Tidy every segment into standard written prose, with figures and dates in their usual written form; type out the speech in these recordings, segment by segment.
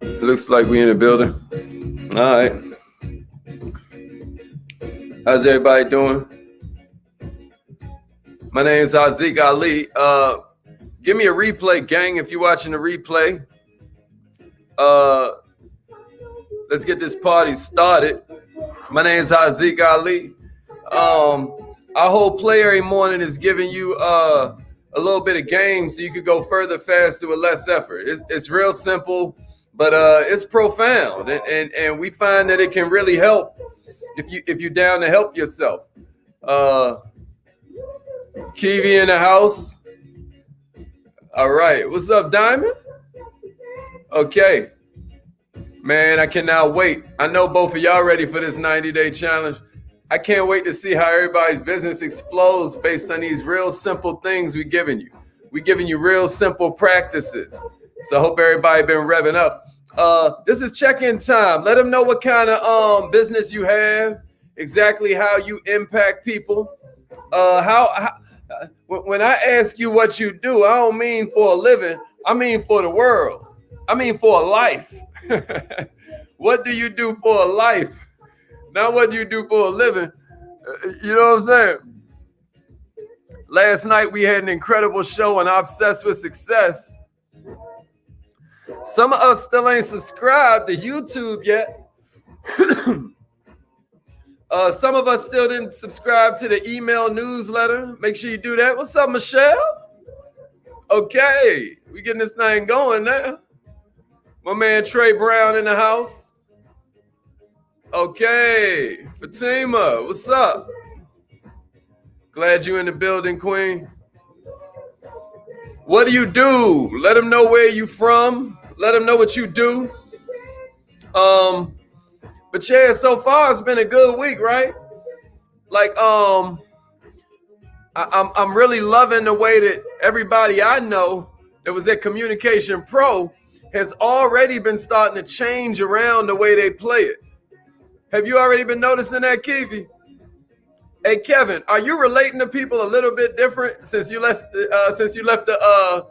Looks like we in the building. All right. How's everybody doing? My name is Aziz Ali. Give me a replay, gang, if you're watching the replay. Let's get this party started. My name is Aziz Ali. Our whole play every morning is giving you a little bit of game so you could go further faster with less effort. It's real simple, but it's profound, and we find that it can really help if you're down to help yourself. Kiwi in the house. All right, what's up, Diamond? Okay, man, I cannot wait. I know both of y'all ready for this 90-day challenge. I can't wait to see how everybody's business explodes based on these real simple things we're giving you. We're giving you real simple practices. So I hope everybody been revving up. This is check-in time. Let them know what kind of business you have, exactly how you impact people. When I ask you what you do, I don't mean for a living. I mean for the world. I mean for a life. What do you do for a life? Not what you do for a living. You know what I'm saying? Last night we had an incredible show on Obsessed with Success. Some of us still ain't subscribed to YouTube yet. Some of us still didn't subscribe to the email newsletter. Make sure you do that. What's up, Michelle? Okay, we getting this thing going now. My man Trey Brown in the house. Okay, Fatima, what's up? Glad you in the building, Queen. What do you do? Let them know where you from. Let them know what you do. But yeah, so far it's been a good week, right? Like, I'm really loving the way that everybody I know that was at Communication Pro has already been starting to change around the way they play it. Have you already been noticing that, Kiwi? Hey, Kevin, are you relating to people a little bit different since you left the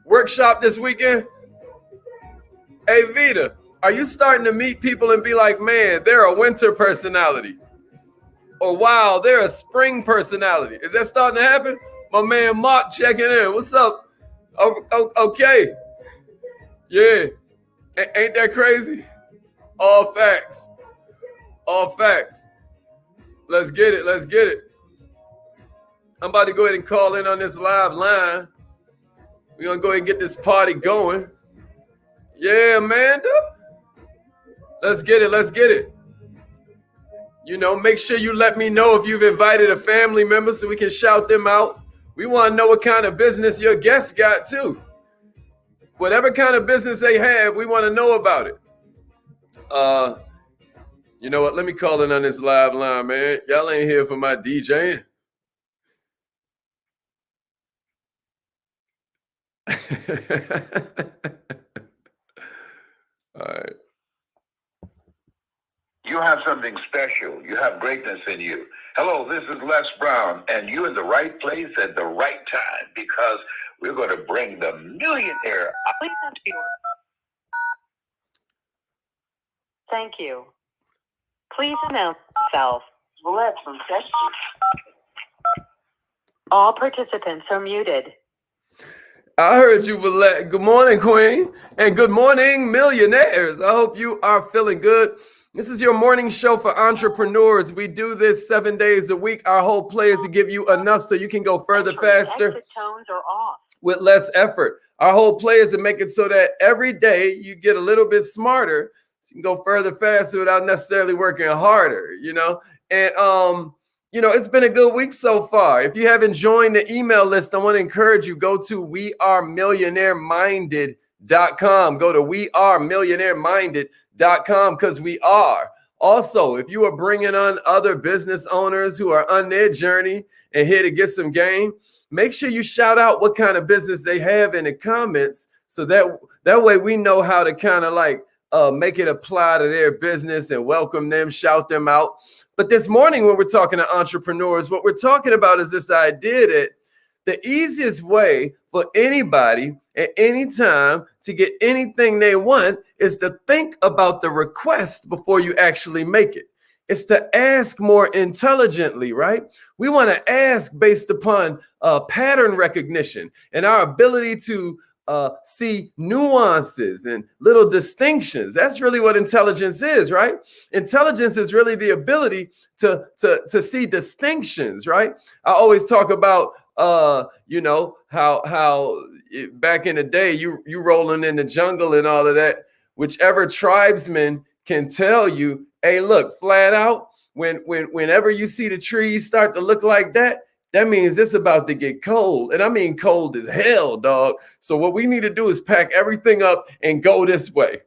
workshop this weekend? Hey, Vita, are you starting to meet people and be like, man, they're a winter personality? Or wow, they're a spring personality. Is that starting to happen? My man Mark checking in. What's up? Okay. Yeah. Ain't that crazy? All facts. All facts. Let's get it. Let's get it. I'm about to go ahead and call in on this live line. We're going to go ahead and get this party going. Yeah, Amanda. Let's get it. Let's get it. You know, make sure you let me know if you've invited a family member so we can shout them out. We want to know what kind of business your guests got too. Whatever kind of business they have, we want to know about it. You know what? Let me call in on this live line, man. Y'all ain't here for my DJing. All right. You have something special. You have greatness in you. Hello, this is Les Brown, and you're in the right place at the right time because we're going to bring the millionaire. Thank you. Please announce yourself. Willette from Texas. All participants are muted. I heard you, Willette. Good morning, Queen. And good morning, millionaires. I hope you are feeling good. This is your morning show for entrepreneurs. We do this 7 days a week. Our whole play is to give you enough so you can go further faster Exit tones are off. with less effort. Our whole play is to make it so that every day you get a little bit smarter so you can go further faster without necessarily working harder, you know? And, you know, it's been a good week so far. If you haven't joined the email list, I want to encourage you, go to wearemillionaireminded.com. Go to wearemillionaireminded.com because we are. Also, if you are bringing on other business owners who are on their journey and here to get some game, make sure you shout out what kind of business they have in the comments so that way we know how to kind of like make it apply to their business and welcome them, shout them out. But this morning when we're talking to entrepreneurs, what we're talking about is this idea that The easiest way for anybody at any time to get anything they want is to think about the request before you actually make it. It's to ask more intelligently, right? We want to ask based upon pattern recognition and our ability to see nuances and little distinctions. That's really what intelligence is, right? Intelligence is really the ability to see distinctions, right? I always talk about how back in the day you rolling in the jungle and all of that, whichever tribesman can tell you, hey, look, flat out, whenever you see the trees start to look like that, that means it's about to get cold. And I mean cold as hell, dog. So what we need to do is pack everything up and go this way,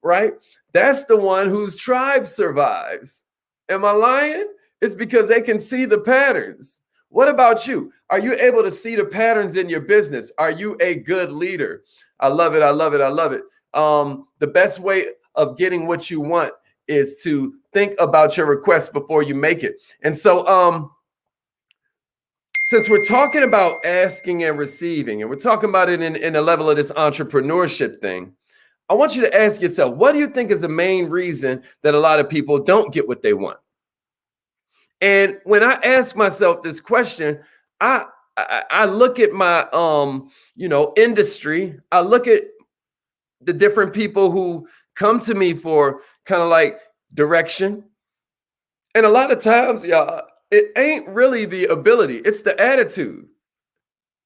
right? That's the one whose tribe survives. Am I lying? It's because they can see the patterns. What about you? Are you able to see the patterns in your business? Are you a good leader? I love it. I love it. I love it. The best way of getting what you want is to think about your request before you make it. And so, since we're talking about asking and receiving, and we're talking about it in the level of this entrepreneurship thing, I want you to ask yourself, what do you think is the main reason that a lot of people don't get what they want? And when I ask myself this question, I look at my industry. I look at the different people who come to me for kind of like direction. And a lot of times, y'all, it ain't really the ability, it's the attitude.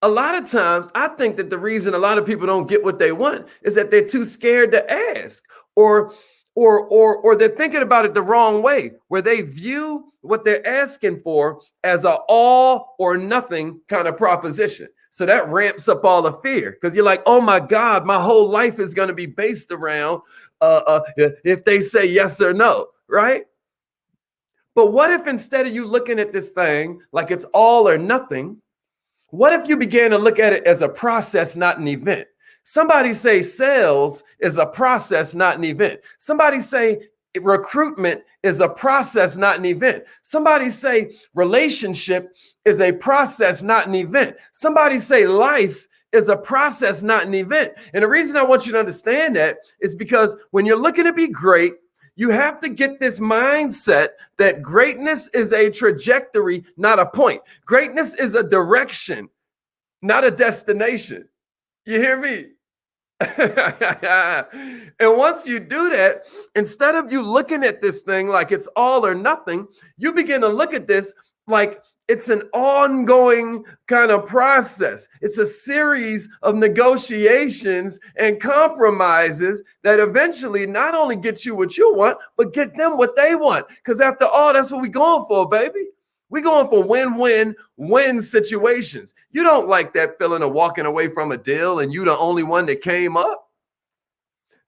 A lot of times, I think that the reason a lot of people don't get what they want is that they're too scared to ask, or they're thinking about it the wrong way, where they view what they're asking for as an all or nothing kind of proposition. So that ramps up all the fear, because you're like, oh my God, my whole life is going to be based around if they say yes or no, right? But what if instead of you looking at this thing like it's all or nothing, what if you began to look at it as a process, not an event? Somebody say sales is a process, not an event. Somebody say recruitment is a process, not an event. Somebody say relationship is a process, not an event. Somebody say life is a process, not an event. And the reason I want you to understand that is because when you're looking to be great, you have to get this mindset that greatness is a trajectory, not a point. Greatness is a direction, not a destination. You hear me? And once you do that, instead of you looking at this thing like it's all or nothing, you begin to look at this like it's an ongoing kind of process. It's a series of negotiations and compromises that eventually not only get you what you want, but get them what they want. Because after all, that's what we're going for, baby. We're going for win-win-win situations. You don't like that feeling of walking away from a deal and you the only one that came up.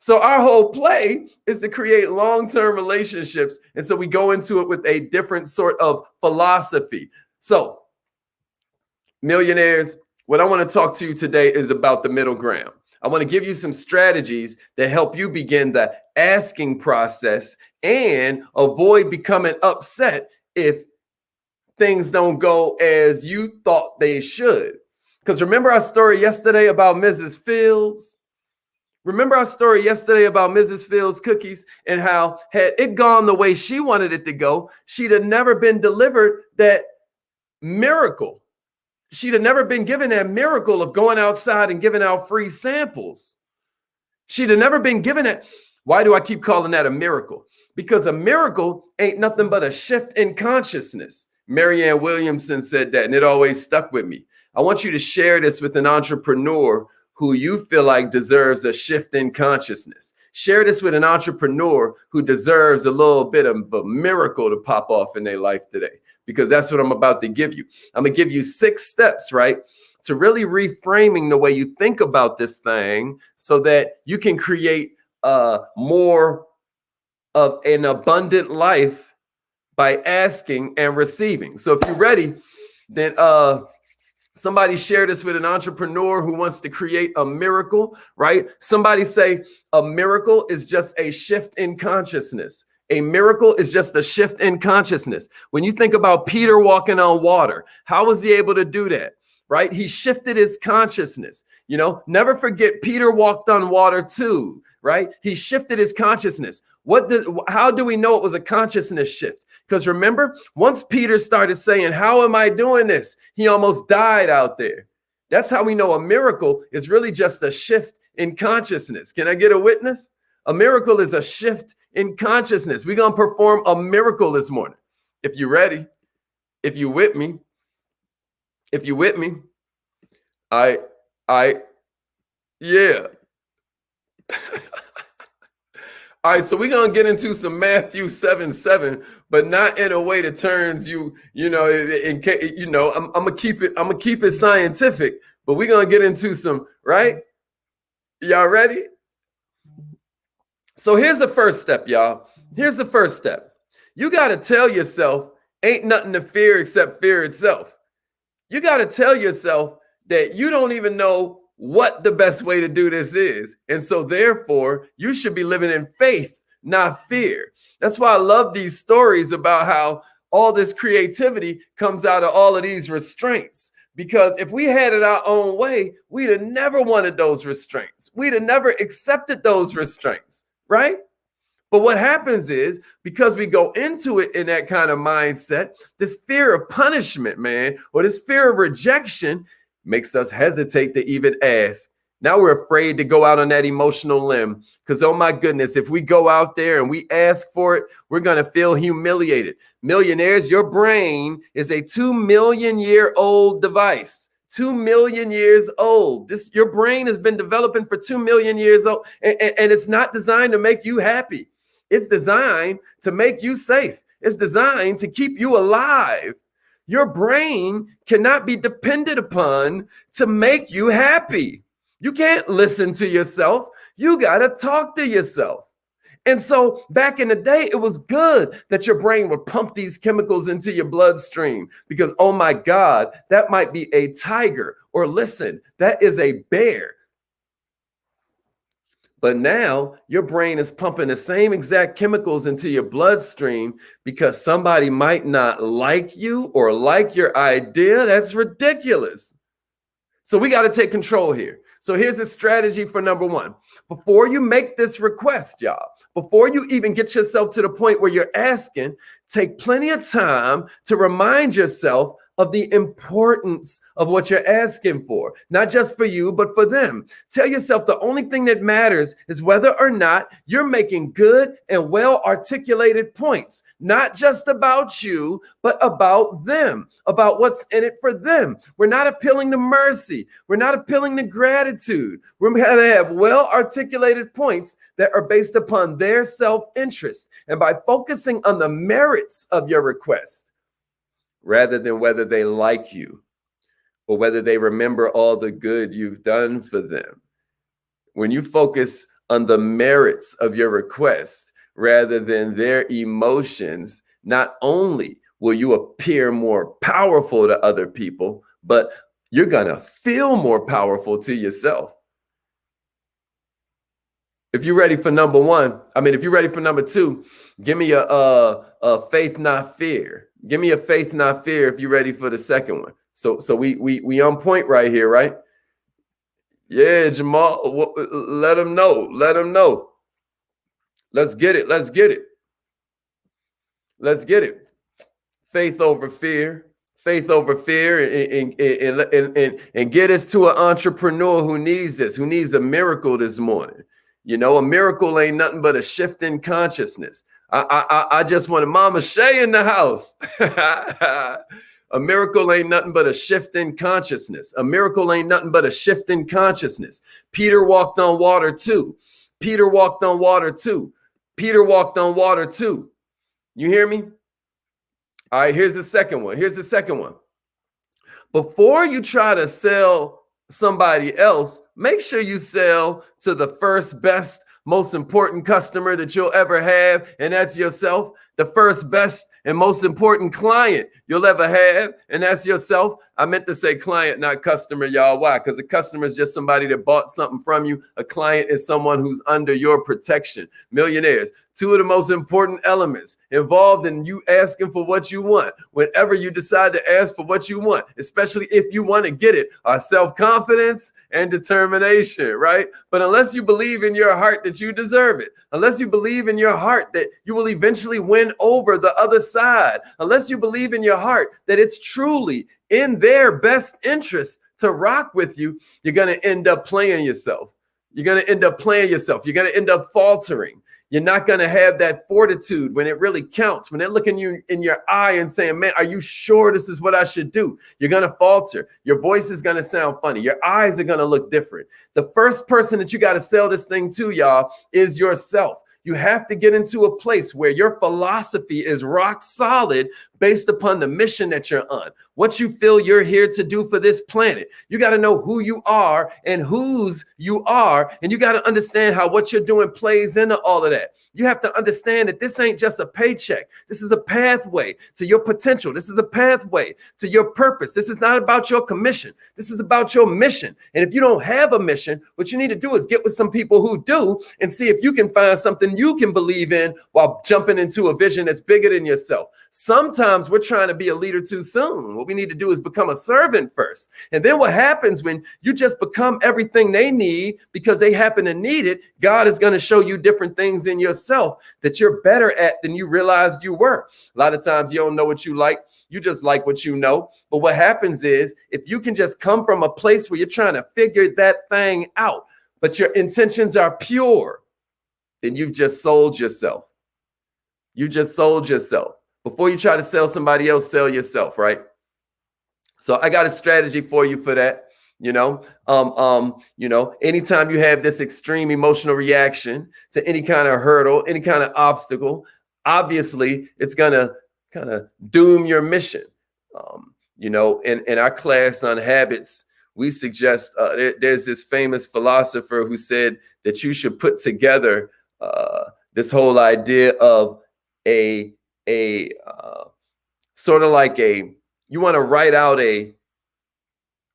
So our whole play is to create long-term relationships. And so we go into it with a different sort of philosophy. So millionaires, what I want to talk to you today is about the middle ground. I want to give you some strategies that help you begin the asking process and avoid becoming upset if things don't go as you thought they should. Because remember our story yesterday about Mrs. Fields? Remember our story yesterday about Mrs. Fields' cookies and how had it gone the way she wanted it to go, she'd have never been delivered that miracle. She'd have never been given that miracle of going outside and giving out free samples. She'd have never been given it. Why do I keep calling that a miracle? Because a miracle ain't nothing but a shift in consciousness. Marianne Williamson said that, and it always stuck with me. I want you to share this with an entrepreneur who you feel like deserves a shift in consciousness. Share this with an entrepreneur who deserves a little bit of a miracle to pop off in their life today, because that's what I'm about to give you. I'm going to give you 6 steps, right, to really reframing the way you think about this thing so that you can create more of an abundant life by asking and receiving. So if you're ready, then somebody share this with an entrepreneur who wants to create a miracle, right? Somebody say a miracle is just a shift in consciousness. A miracle is just a shift in consciousness. When you think about Peter walking on water, how was he able to do that? right? He shifted his consciousness. Never forget Peter walked on water too, right? He shifted his consciousness. How do we know it was a consciousness shift? Because remember, once Peter started saying, how am I doing this? He almost died out there. That's how we know a miracle is really just a shift in consciousness. Can I get a witness? A miracle is a shift in consciousness. We're going to perform a miracle this morning. If you're ready, if you with me, yeah. All right, so we're going to get into some Matthew 7:7, but not in a way that turns I'm going to keep it scientific, but we're going to get into some, right? Y'all ready? So here's the first step, y'all. Here's the first step. You got to tell yourself ain't nothing to fear except fear itself. You got to tell yourself that you don't even know what the best way to do this is. And so therefore, you should be living in faith, not fear. That's why I love these stories about how all this creativity comes out of all of these restraints. Because if we had it our own way, we'd have never wanted those restraints. We'd have never accepted those restraints, right? But what happens is, because we go into it in that kind of mindset, this fear of punishment, man, or this fear of rejection makes us hesitate to even ask. Now we're afraid to go out on that emotional limb because, oh my goodness, if we go out there and we ask for it, we're going to feel humiliated. Millionaires, your brain is a 2 million year old device. 2 million years old. Your brain has been developing for 2 million years old, and it's not designed to make you happy. It's designed to make you safe. It's designed to keep you alive. Your brain cannot be depended upon to make you happy. You can't listen to yourself. You got to talk to yourself. And so back in the day, it was good that your brain would pump these chemicals into your bloodstream because, oh my God, that might be a tiger, or listen, that is a bear. But now your brain is pumping the same exact chemicals into your bloodstream because somebody might not like you or like your idea. That's ridiculous. So we got to take control here. So here's a strategy for number one. Before you make this request, y'all, before you even get yourself to the point where you're asking, take plenty of time to remind yourself of the importance of what you're asking for, not just for you, but for them. Tell yourself the only thing that matters is whether or not you're making good and well articulated points, not just about you, but about them, about what's in it for them. We're not appealing to mercy. We're not appealing to gratitude. We're going to have well articulated points that are based upon their self-interest. And by focusing on the merits of your request, rather than whether they like you or whether they remember all the good you've done for them. When you focus on the merits of your request rather than their emotions, not only will you appear more powerful to other people, but you're going to feel more powerful to yourself. If you're ready for number one, if you're ready for number two, give me a faith, not fear. Give me a faith, not fear if you're ready for the second one. So we on point right here, right? Yeah, Jamal, let them know. Let them know. Let's get it. Let's get it. Let's get it. Faith over fear. Faith over fear, and get us to an entrepreneur who needs this, who needs a miracle this morning. A miracle ain't nothing but a shift in consciousness. I just wanted Mama Shay in the house. A miracle ain't nothing but a shift in consciousness. A miracle ain't nothing but a shift in consciousness. Peter walked on water too. Peter walked on water too. Peter walked on water too. You hear me? All right, here's the second one. Here's the second one. Before you try to sell somebody else, make sure you sell to the first best, most important customer that you'll ever have, and that's yourself. The first best and most important client you'll ever have, and that's yourself. I meant to say client, not customer, y'all. Why? Because a customer is just somebody that bought something from you. A client is someone who's under your protection. Millionaires, two of the most important elements involved in you asking for what you want, whenever you decide to ask for what you want, especially if you want to get it, are self-confidence and determination, right? But unless you believe in your heart that you deserve it, unless you believe in your heart that you will eventually win over the other side, unless you believe in your heart that it's truly in their best interest to rock with you, you're going to end up playing yourself. You're going to end up playing yourself. You're going to end up faltering. You're not going to have that fortitude when it really counts, when they're looking you in your eye and saying, man, are you sure this is what I should do? You're going to falter. Your voice is going to sound funny. Your eyes are going to look different. The first person that you got to sell this thing to, y'all, is yourself. You have to get into a place where your philosophy is rock solid based upon the mission that you're on, what you feel you're here to do for this planet. You got to know who you are and whose you are, and you got to understand how what you're doing plays into all of that. You have to understand that this ain't just a paycheck. This is a pathway to your potential. This is a pathway to your purpose. This is not about your commission. This is about your mission. And if you don't have a mission, what you need to do is get with some people who do and see if you can find something you can believe in while jumping into a vision that's bigger than yourself. Sometimes we're trying to be a leader too soon. What we need to do is become a servant first. And then what happens when you just become everything they need because they happen to need it, God is going to show you different things in yourself that you're better at than you realized you were. A lot of times you don't know what you like. You just like what you know. But what happens is if you can just come from a place where you're trying to figure that thing out, but your intentions are pure, then you've just sold yourself. You just sold yourself. Before you try to sell somebody else, sell yourself, right? So I got a strategy for you for that. Anytime you have this extreme emotional reaction to any kind of hurdle, any kind of obstacle, obviously it's gonna kind of doom your mission. In our class on habits, we suggest there's this famous philosopher who said that you should put together this whole idea of a sort of like you want to write out a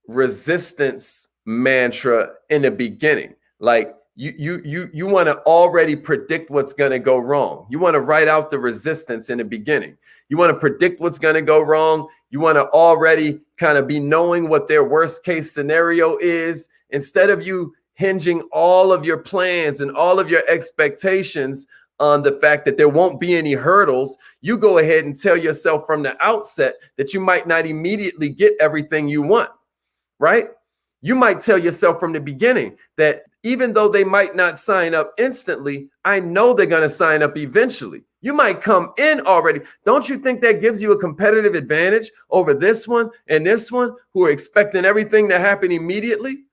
resistance mantra in the beginning. Like you want to already predict what's going to go wrong. You want to write out the resistance in the beginning. You want to predict what's going to go wrong. You want to already kind of be knowing what their worst case scenario is, instead of you hinging all of your plans and all of your expectations on the fact that there won't be any hurdles. You go ahead and tell yourself from the outset that you might not immediately get everything you want, right? You might tell yourself from the beginning that even though they might not sign up instantly, I know they're going to sign up eventually. You might come in already. Don't you think that gives you a competitive advantage over this one and this one who are expecting everything to happen immediately?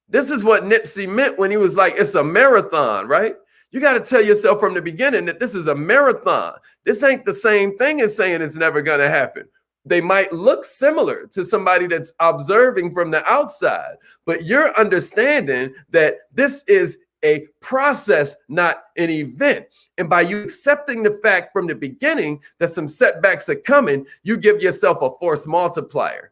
This is what Nipsey meant when he was like, it's a marathon, right? You got to tell yourself from the beginning that this is a marathon. This ain't the same thing as saying it's never going to happen. They might look similar to somebody that's observing from the outside, but you're understanding that this is a process, not an event. And by you accepting the fact from the beginning that some setbacks are coming, you give yourself a force multiplier.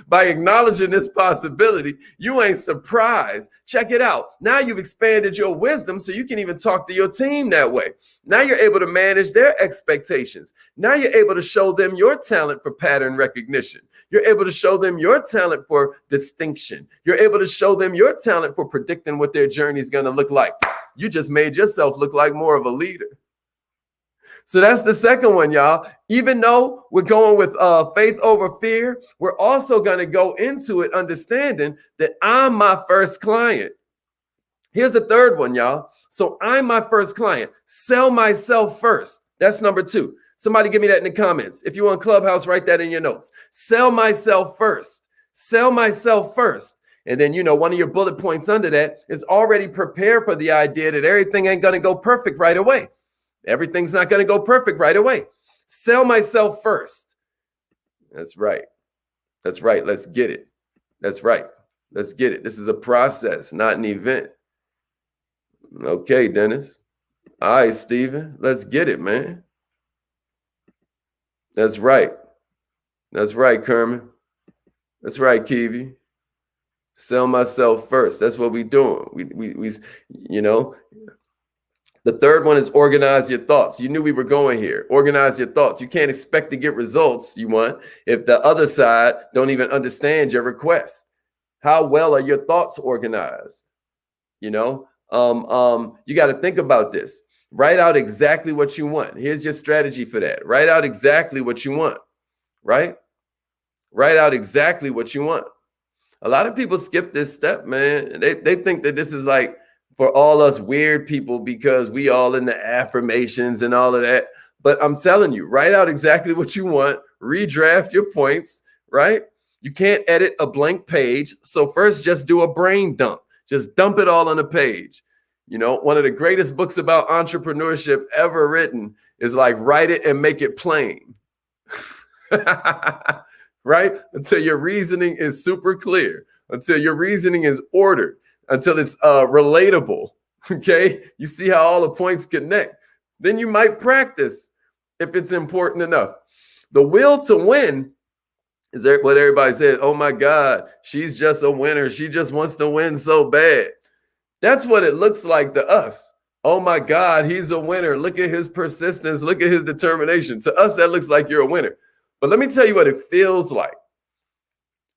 By acknowledging this possibility, you ain't surprised. Check it out. Now you've expanded your wisdom so you can even talk to your team that way. Now you're able to manage their expectations. Now you're able to show them your talent for pattern recognition. You're able to show them your talent for distinction. You're able to show them your talent for predicting what their journey is going to look like. You just made yourself look like more of a leader. So that's the second one, y'all. Even though we're going with faith over fear, we're also going to go into it understanding that I'm my first client. Here's the third one, y'all. So I'm my first client. Sell myself first. That's number 2. Somebody give me that in the comments. If you're on Clubhouse, write that in your notes. Sell myself first. Sell myself first. And then, one of your bullet points under that is already prepare for the idea that everything ain't going to go perfect right away. Everything's not going to go perfect right away. Sell myself first. That's right. That's right. Let's get it. That's right. Let's get it. This is a process, not an event. Okay, Dennis. All right, Steven. Let's get it, man. That's right. That's right, Kerman. That's right, Kiwi. Sell myself first. That's what we doing. We you know, the third one is organize your thoughts. You knew we were going here. Organize your thoughts. You can't expect to get results you want if the other side don't even understand your request. How well are your thoughts organized? You know, you got to think about this. Write out exactly what you want. Here's your strategy for that. Write out exactly what you want, right? Write out exactly what you want. A lot of people skip this step, man. They think that this is like for all us weird people because we all in the affirmations and all of that. But I'm telling you, write out exactly what you want, redraft your points, right? You can't edit a blank page. So first, just do a brain dump. Just dump it all on a page. You know, one of the greatest books about entrepreneurship ever written is like write it and make it plain. Right? Until your reasoning is super clear, until your reasoning is ordered, until it's relatable. Okay. You see how all the points connect. Then you might practice if it's important enough. The will to win is what everybody says. Oh my God, she's just a winner. She just wants to win so bad. That's what it looks like to us. Oh my God, he's a winner. Look at his persistence. Look at his determination. To us, that looks like you're a winner. But let me tell you what it feels like.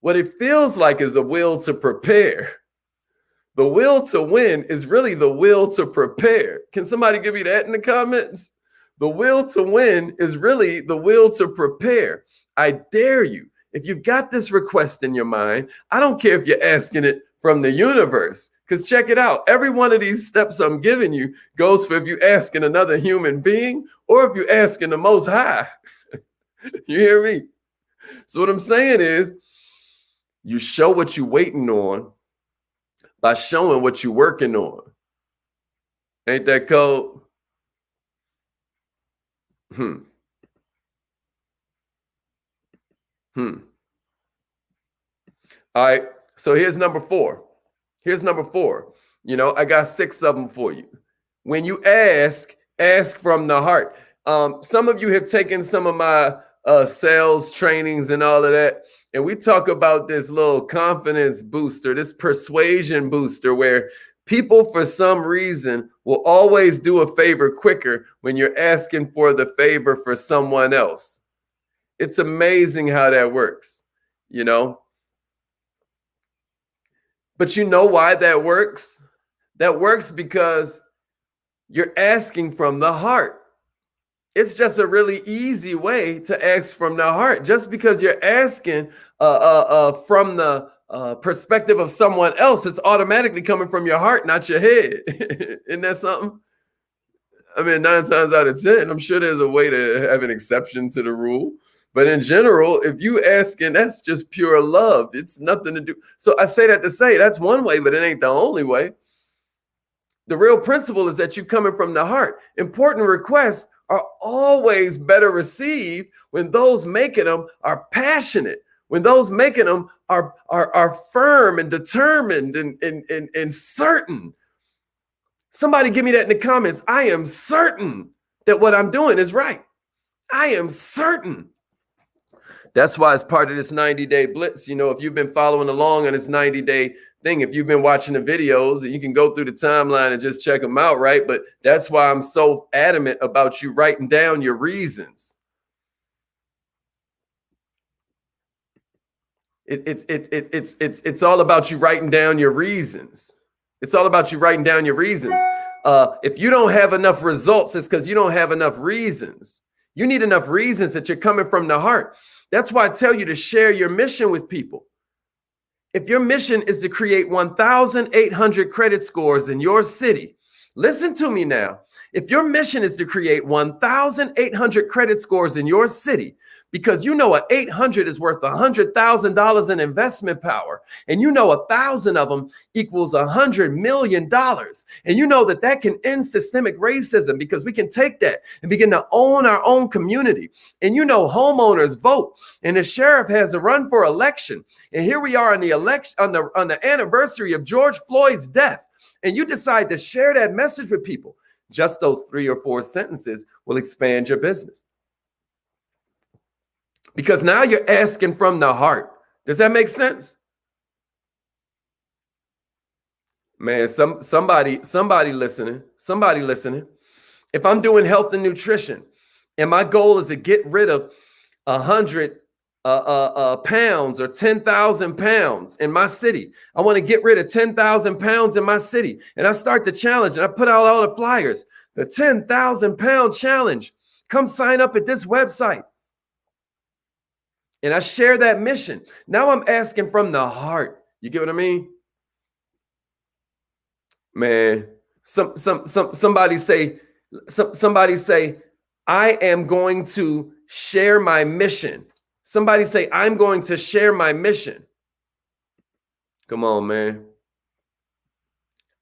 What it feels like is the will to prepare. The will to win is really the will to prepare. Can somebody give me that in the comments? The will to win is really the will to prepare. I dare you, if you've got this request in your mind, I don't care if you're asking it from the universe, because check it out. Every one of these steps I'm giving you goes for if you're asking another human being or if you're asking the Most High. You hear me? So what I'm saying is you show what you're waiting on by showing what you're working on. Ain't that cold? All right. So here's number 4. Here's number 4. You know, I got 6 of them for you. When you ask from the heart. Some of you have taken some of my sales trainings and all of that. And we talk about this little confidence booster, this persuasion booster, where people for some reason will always do a favor quicker when you're asking for the favor for someone else. It's amazing how that works, you know. But you know why that works? That works because you're asking from the heart. It's just a really easy way to ask from the heart. Just because you're asking from the perspective of someone else, it's automatically coming from your heart, not your head. Isn't that something? I mean, 9 times out of 10, I'm sure there's a way to have an exception to the rule. But in general, if you asking, that's just pure love. It's nothing to do. So I say that to say that's one way, but it ain't the only way. The real principle is that you're coming from the heart. Important requests are always better received when those making them are passionate, when those making them are firm and determined and certain. Somebody give me that in the comments. I am certain that what I'm doing is right. I am certain. That's why it's part of this 90-day blitz. You know, if you've been following along on this 90-day thing, if you've been watching the videos, you can go through the timeline and just check them out, right? But that's why I'm so adamant about you writing down your reasons. It's all about you writing down your reasons. It's all about you writing down your reasons. If you don't have enough results, it's because you don't have enough reasons. You need enough reasons that you're coming from the heart. That's why I tell you to share your mission with people. If your mission is to create 1,800 credit scores in your city, listen to me now. If your mission is to create 1,800 credit scores in your city, because you know 800 is worth $100,000 in investment power, and you know 1,000 of them equals $100 million, and you know that can end systemic racism because we can take that and begin to own our own community. And you know homeowners vote, and the sheriff has a run for election, and here we are on the election on the anniversary of George Floyd's death, and you decide to share that message with people. Just those 3 or 4 sentences will expand your business. Because now you're asking from the heart. Does that make sense? Man, somebody listening, If I'm doing health and nutrition and my goal is to get rid of 100 pounds or 10,000 pounds in my city, I want to get rid of 10,000 pounds in my city. And I start the challenge and I put out all the flyers, the 10,000 pound challenge. Come sign up at this website. And I share that mission. Now I'm asking from the heart. You get what I mean? Man, somebody say, I am going to share my mission. Somebody say, I'm going to share my mission. Come on, man.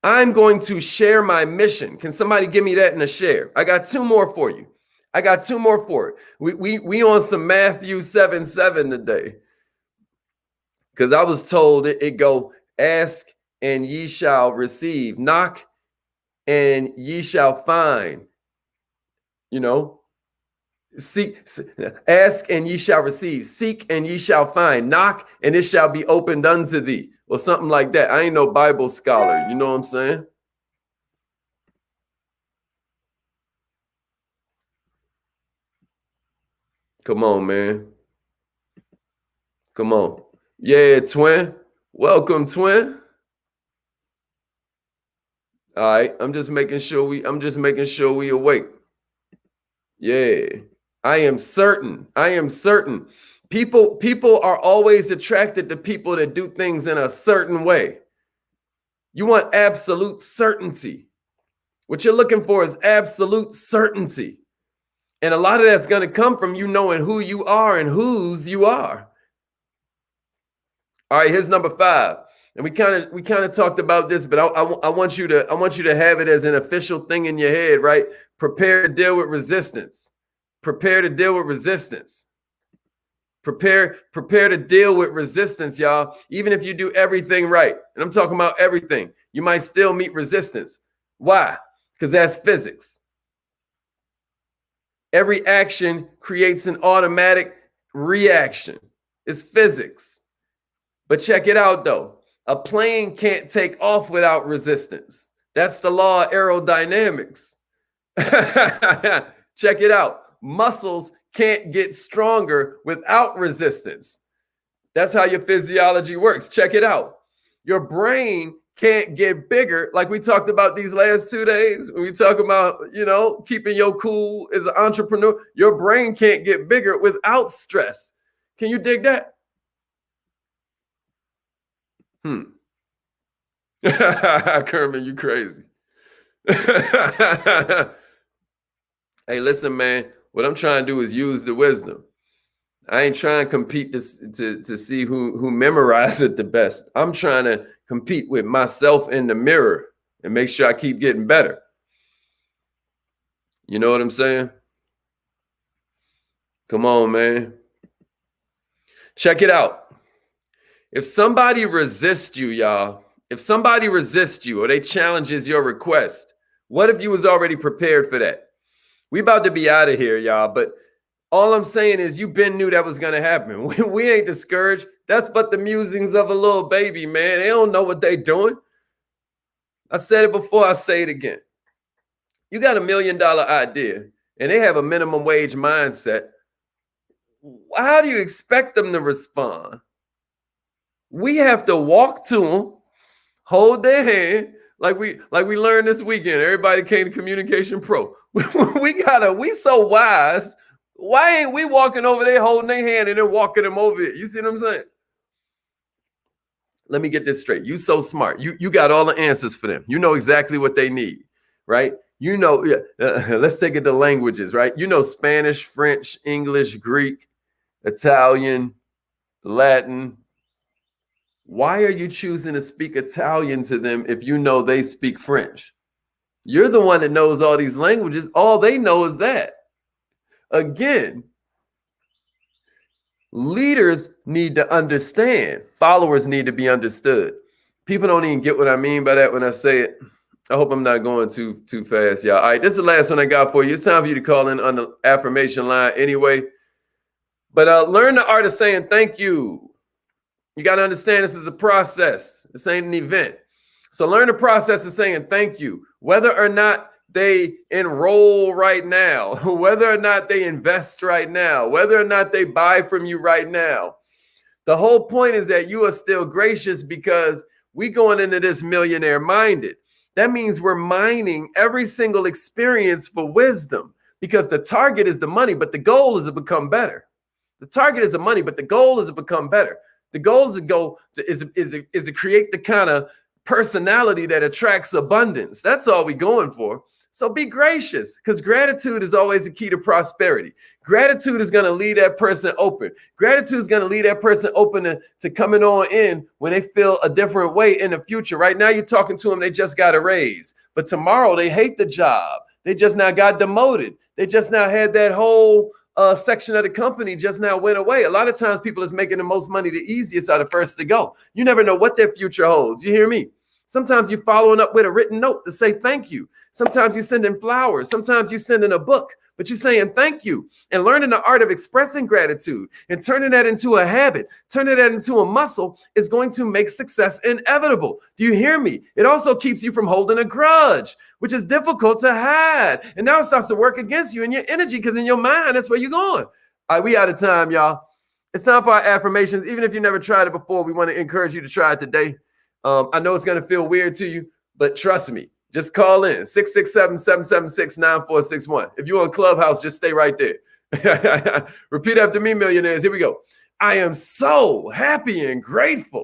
I'm going to share my mission. Can somebody give me that in a share? I got two more for you. I got two more for it. We on some Matthew 7:7 today. Because I was told it go, ask and ye shall receive. Knock and ye shall find. You know, seek, ask and ye shall receive. Seek and ye shall find. Knock and it shall be opened unto thee. Or something like that. I ain't no Bible scholar. You know what I'm saying? Come on, man. Come on. Yeah, twin. Welcome, twin. All right, I'm just making sure we awake. Yeah. I am certain. People are always attracted to people that do things in a certain way. You want absolute certainty. What you're looking for is absolute certainty. And a lot of that's going to come from you knowing who you are and whose you are. All right, here's number 5. And we kind of talked about this, but I want you to have it as an official thing in your head, right? Prepare to deal with resistance. Prepare to deal with resistance. Prepare to deal with resistance, y'all. Even if you do everything right, and I'm talking about everything, you might still meet resistance. Why? Because that's physics. Every action creates an automatic reaction. It's physics. But check it out, though. A plane can't take off without resistance. That's the law of aerodynamics. Check it out. Muscles can't get stronger without resistance. That's how your physiology works. Check it out. Your brain can't get bigger, like we talked about these last 2 days. When we talk about, keeping your cool as an entrepreneur, your brain can't get bigger without stress. Can you dig that? Kermit, you crazy. Hey, listen, man. What I'm trying to do is use the wisdom. I ain't trying to compete to see who memorizes it the best. I'm trying to compete with myself in the mirror and make sure I keep getting better. You know what I'm saying? Come on, man. Check it out. If somebody resists you, y'all, or they challenges your request, what if you was already prepared for that? We about to be out of here, y'all, but all I'm saying is you been knew that was going to happen. We ain't discouraged. That's but the musings of a little baby, man. They don't know what they doing. I said it before, I say it again. You got $1 million idea and they have a minimum wage mindset. How do you expect them to respond? We have to walk to them, hold their hand, like we learned this weekend. Everybody came to Communication Pro. We so wise. Why ain't we walking over there holding their hand and then walking them over it? You see what I'm saying? Let me get this straight. You so smart. You got all the answers for them. You know exactly what they need, right? Let's take it to languages, right? You know Spanish, French, English, Greek, Italian, Latin. Why are you choosing to speak Italian to them if you know they speak French? You're the one that knows all these languages. All they know is that. Again, leaders need to understand. Followers need to be understood. People don't even get what I mean by that when I say it. I hope I'm not going too fast, y'all. All right, this is the last one I got for you. It's time for you to call in on the affirmation line anyway. But learn the art of saying thank you. You got to understand this is a process. This ain't an event. So learn the process of saying thank you, whether or not they enroll right now, whether or not they invest right now, whether or not they buy from you right now. The whole point is that you are still gracious because we going into this millionaire minded. That means we're mining every single experience for wisdom because the target is the money, but the goal is to become better. The target is the money, but the goal is to become better. The goal is to create the kind of personality that attracts abundance. That's all we're going for. So be gracious, because gratitude is always the key to prosperity. Gratitude is going to lead that person open. Gratitude is going to lead that person open to coming on in when they feel a different way in the future. Right now, you're talking to them, they just got a raise. But tomorrow, they hate the job. They just now got demoted. They just now had that whole section of the company just now went away. A lot of times people is making the most money, the easiest are the first to go. You never know what their future holds. You hear me? Sometimes you're following up with a written note to say thank you. Sometimes you're sending flowers. Sometimes you're sending a book, but you're saying thank you and learning the art of expressing gratitude and turning that into a habit, turning that into a muscle is going to make success inevitable. Do you hear me? It also keeps you from holding a grudge, which is difficult to hide. And now it starts to work against you and your energy because in your mind, that's where you're going. All right, we out of time, y'all. It's time for our affirmations. Even if you never tried it before, we want to encourage you to try it today. I know it's going to feel weird to you, but trust me, just call in 667-776-9461. If you're on Clubhouse, just stay right there. Repeat after me, millionaires. Here we go. I am so happy and grateful